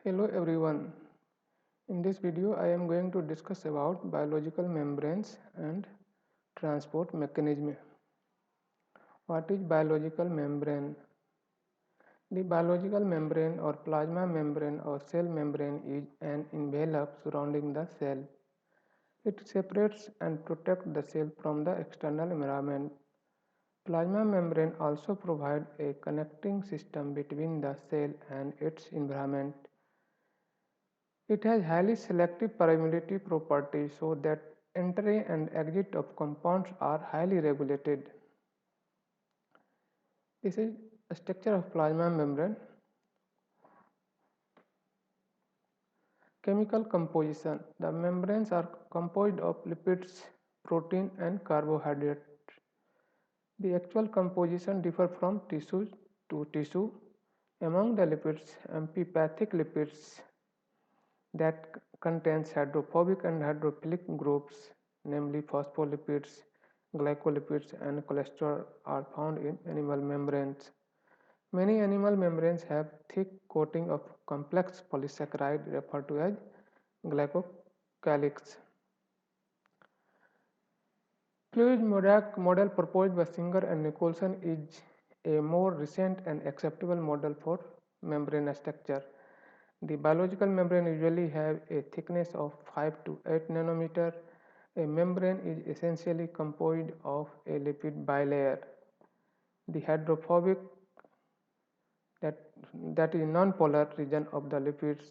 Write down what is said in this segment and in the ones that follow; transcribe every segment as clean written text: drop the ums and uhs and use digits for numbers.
Hello everyone. In this video I am going to discuss about biological membranes and transport mechanism. What is biological membrane? The biological membrane or plasma membrane or cell membrane is an envelope surrounding the cell. It separates and protects the cell from the external environment. Plasma membrane also provides a connecting system between the cell and its environment. It has highly selective permeability properties so that entry and exit of compounds are highly regulated. This is a structure of plasma membrane. Chemical composition. The membranes are composed of lipids, protein and carbohydrates. The actual composition differs from tissue to tissue. Among the lipids, amphipathic lipids that contains hydrophobic and hydrophilic groups, namely phospholipids, glycolipids and cholesterol are found in animal membranes. Many animal membranes have thick coating of complex polysaccharide referred to as glycocalyx. Fluid mosaic model proposed by Singer and Nicholson is a more recent and acceptable model for membrane structure. The biological membrane usually have a thickness of 5 to 8 nanometer. A membrane is essentially composed of a lipid bilayer. The hydrophobic that, that is non-polar region of the lipids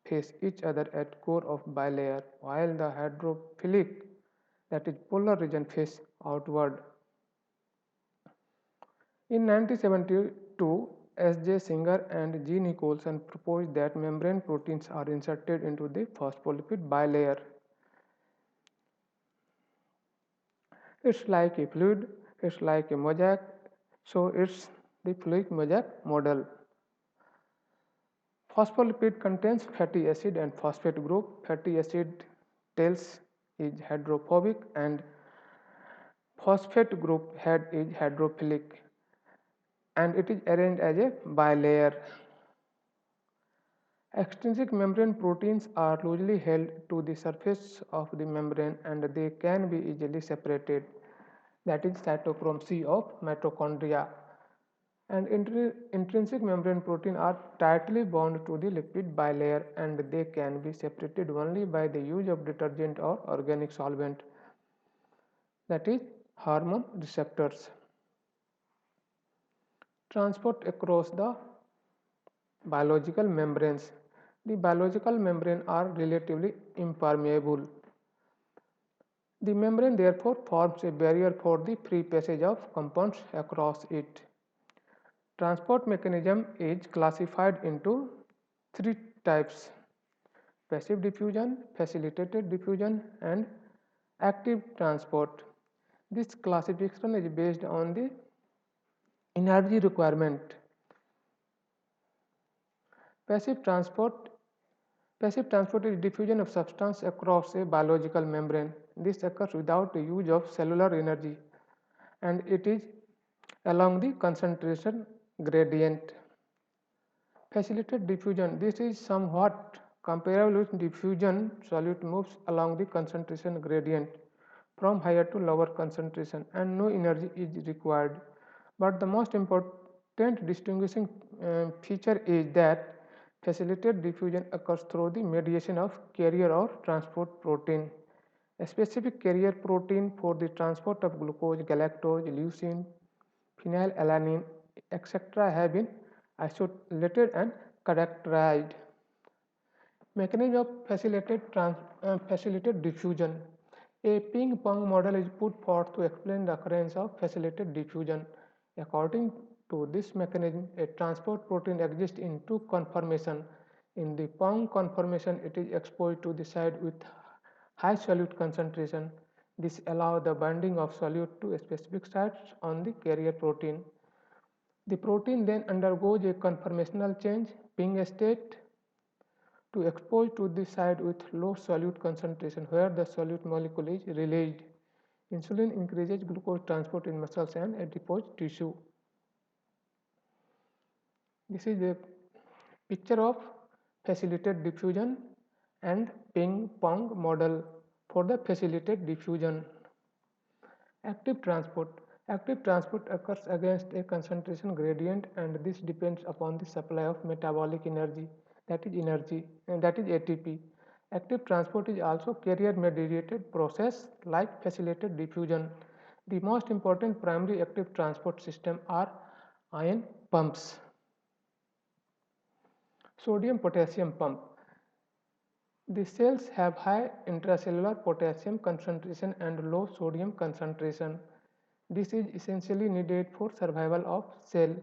face each other at core of bilayer, while the hydrophilic that is polar region face outward. In 1972, S. J. Singer and G. Nicholson proposed that membrane proteins are inserted into the phospholipid bilayer. It's like a fluid, it's like a mosaic, so it's the fluid mosaic model. Phospholipid contains fatty acid and phosphate group. Fatty acid tails is hydrophobic and phosphate group head is hydrophilic, and it is arranged as a bilayer. Extrinsic membrane proteins are loosely held to the surface of the membrane and they can be easily separated. That is cytochrome C of mitochondria. And intrinsic membrane protein are tightly bound to the lipid bilayer and they can be separated only by the use of detergent or organic solvent, that is hormone receptors. Transport across the biological membranes. The biological membrane are relatively impermeable. The membrane therefore forms a barrier for the free passage of compounds across it. Transport mechanism is classified into three types: passive diffusion, facilitated diffusion and active transport. This classification is based on the energy requirement. Passive transport Passive transport is diffusion of substance across a biological membrane. This occurs without the use of cellular energy and it is along the concentration gradient. Facilitated diffusion. This is somewhat comparable with diffusion. Solute moves along the concentration gradient from higher to lower concentration and no energy is required. But the most important distinguishing feature is that facilitated diffusion occurs through the mediation of carrier or transport protein. A specific carrier protein for the transport of glucose, galactose, leucine, phenylalanine, etc. have been isolated and characterized. Mechanism of facilitated diffusion. A ping pong model is put forth to explain the occurrence of facilitated diffusion. According to this mechanism, a transport protein exists in two conformations. In the pong conformation, it is exposed to the side with high solute concentration. This allows the binding of solute to specific sites on the carrier protein. The protein then undergoes a conformational change, ping state, to expose to the side with low solute concentration where the solute molecule is released. Insulin increases glucose transport in muscles and adipose tissue. This is a picture of facilitate diffusion, and ping pong model for the facilitate diffusion. Active transport. Active transport occurs against a concentration gradient, and this depends upon the supply of metabolic energy, that is ATP. Active transport is also carrier mediated process like facilitated diffusion. The most important primary active transport system are ion pumps. Sodium potassium pump. The cells have high intracellular potassium concentration and low sodium concentration. This is essentially needed for survival of cell.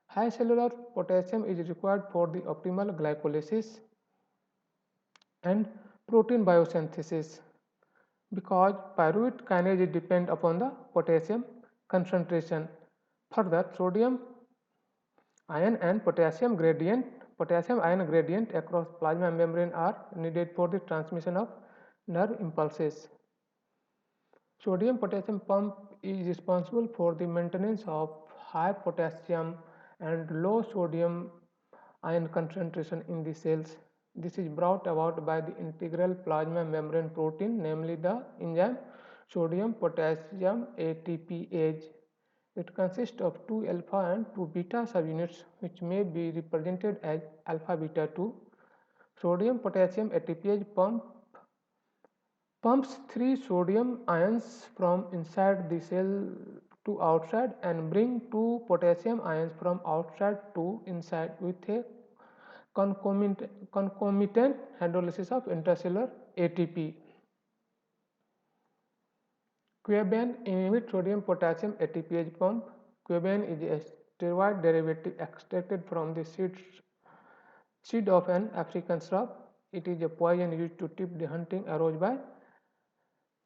High cellular potassium is required for the optimal glycolysis and protein biosynthesis because pyruvate kinase depend upon the potassium concentration. Further, sodium ion and potassium ion gradient across plasma membrane are needed for the transmission of nerve impulses. Sodium potassium pump is responsible for the maintenance of high potassium and low sodium ion concentration in the cells. This is brought about by the integral plasma membrane protein, namely the enzyme sodium potassium ATPase. It consists of 2 alpha and 2 beta subunits, which may be represented as alpha beta 2. Sodium potassium ATPase pumps 3 sodium ions from inside the cell to outside and bring 2 potassium ions from outside to inside with a concomitant hydrolysis of intracellular ATP. Queban inhibits sodium potassium ATPase pump. Queban is a steroid derivative extracted from the seed of an African shrub. It is a poison used to tip the hunting arrows by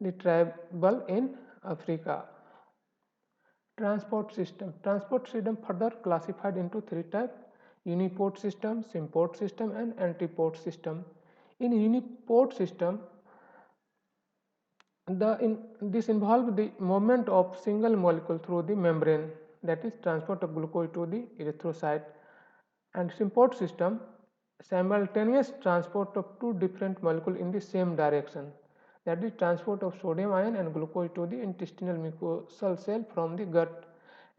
the tribal in Africa. Transport system further classified into 3 types: uniport system, symport system and antiport system. In uniport system, this involves the movement of single molecule through the membrane, that is transport of glucose to the erythrocyte. And symport system, simultaneous transport of 2 different molecules in the same direction, that is transport of sodium ion and glucose to the intestinal mucosal cell from the gut.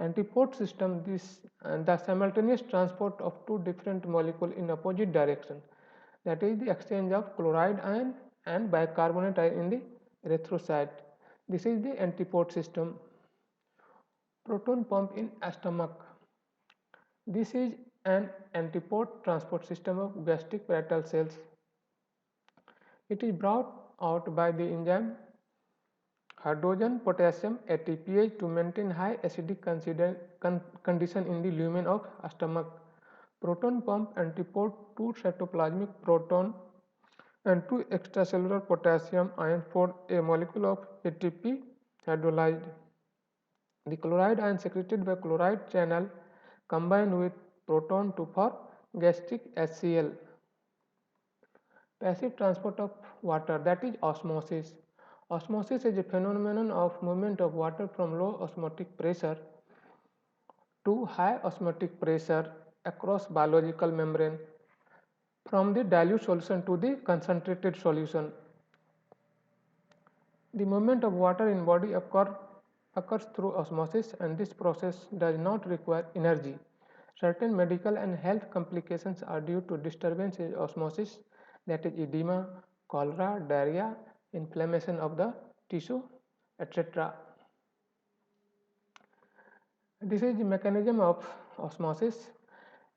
Antiport system, the simultaneous transport of 2 different molecules in opposite direction, that is the exchange of chloride ion and bicarbonate ion in the erythrocyte. This is the antiport system. Proton pump in stomach. This is an antiport transport system of gastric parietal cells. It is brought out by the enzyme hydrogen potassium ATPase to maintain high acidic condition in the lumen of stomach. Proton pump antiport 2 cytoplasmic proton and 2 extracellular potassium ions for a molecule of ATP hydrolyzed. The chloride ion secreted by chloride channel combined with proton to form gastric HCl. Passive transport of water, that is osmosis. Osmosis is a phenomenon of movement of water from low osmotic pressure to high osmotic pressure across biological membrane from the dilute solution to the concentrated solution. The movement of water in body occurs through osmosis, and this process does not require energy. Certain medical and health complications are due to disturbance in osmosis, that is edema, cholera, diarrhea, inflammation of the tissue, etc. This is the mechanism of osmosis.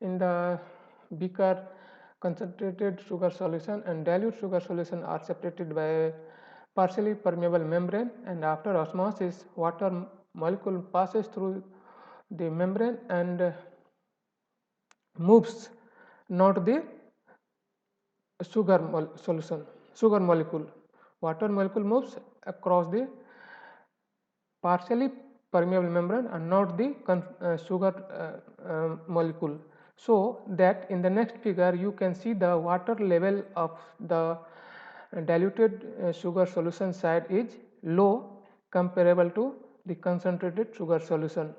In the beaker, concentrated sugar solution and dilute sugar solution are separated by a partially permeable membrane, and after osmosis water molecule passes through the membrane and moves not the sugar molecule. Water molecule moves across the partially permeable membrane and not the sugar molecule. So that in the next figure you can see the water level of the diluted sugar solution side is low comparable to the concentrated sugar solution.